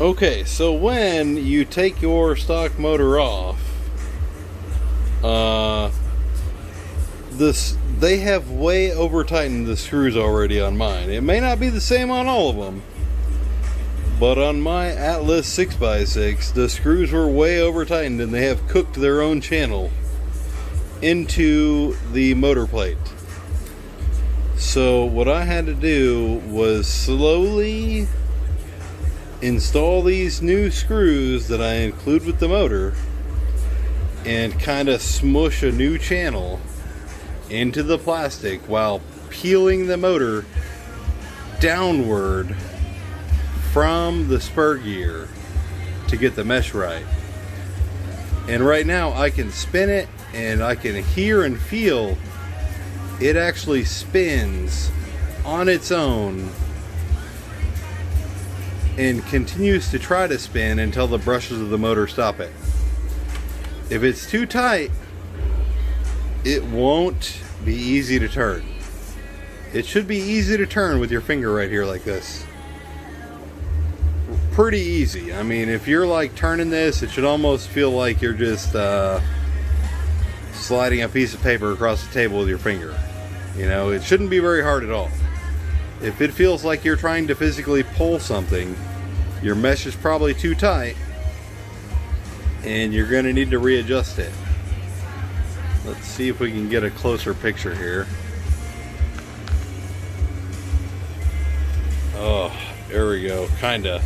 Okay, so when you take your stock motor off, they have way over tightened the screws already on mine. It may not be the same on all of them, but on my Atlas 6x6, the screws were way over tightened and they have cooked their own channel into the motor plate. So what I had to do was slowly install these new screws that I include with the motor and kind of smush a new channel into the plastic while peeling the motor downward from the spur gear to get the mesh right. And right now I can spin it and I can hear and feel it actually spins on its own and continues to try to spin until the brushes of the motor stop it. If it's too tight, it won't be easy to turn. It should be easy to turn with your finger right here like this. Pretty easy. I mean, if you're like turning this, it should almost feel like you're just sliding a piece of paper across the table with your finger. You know, it shouldn't be very hard at all. If it feels like you're trying to physically pull something, your mesh is probably too tight and you're going to need to readjust it. Let's see if we can get a closer picture here. Oh, there we go, kinda.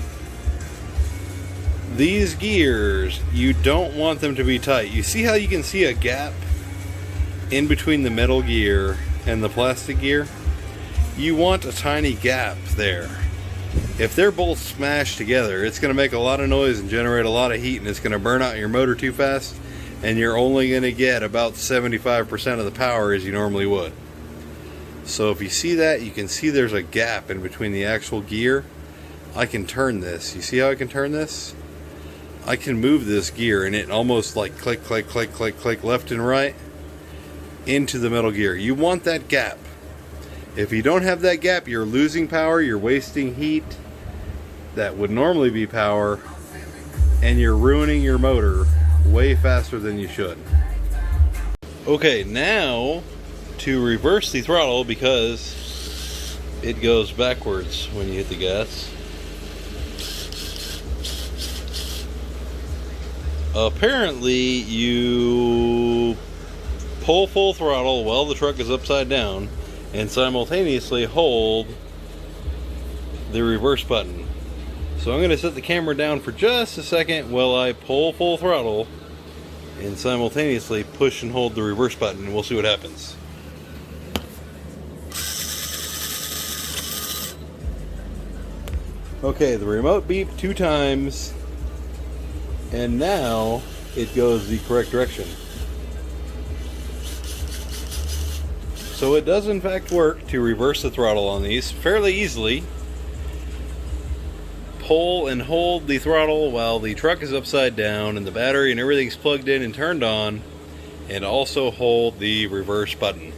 These gears, you don't want them to be tight. You see how you can see a gap in between the metal gear and the plastic gear? You want a tiny gap there. If they're both smashed together, it's going to make a lot of noise and generate a lot of heat, and it's going to burn out your motor too fast, and you're only going to get about 75% of the power as you normally would. So if you see that, you can see there's a gap in between the actual gear. I can turn this. You see how I can turn this? I can move this gear and it almost like click, click, click, click, click left and right into the metal gear. You want that gap. If you don't have that gap, you're losing power, you're wasting heat that would normally be power, and you're ruining your motor way faster than you should. Okay, now to reverse the throttle, because it goes backwards when you hit the gas. Apparently you pull full throttle while the truck is upside down and simultaneously hold the reverse button. So I'm going to set the camera down for just a second while I pull full throttle and simultaneously push and hold the reverse button, and we'll see what happens. Okay, the remote beeped 2 times and now it goes the correct direction. So it does in fact work to reverse the throttle on these fairly easily. Pull and hold the throttle while the truck is upside down and the battery and everything's plugged in and turned on, and also hold the reverse button.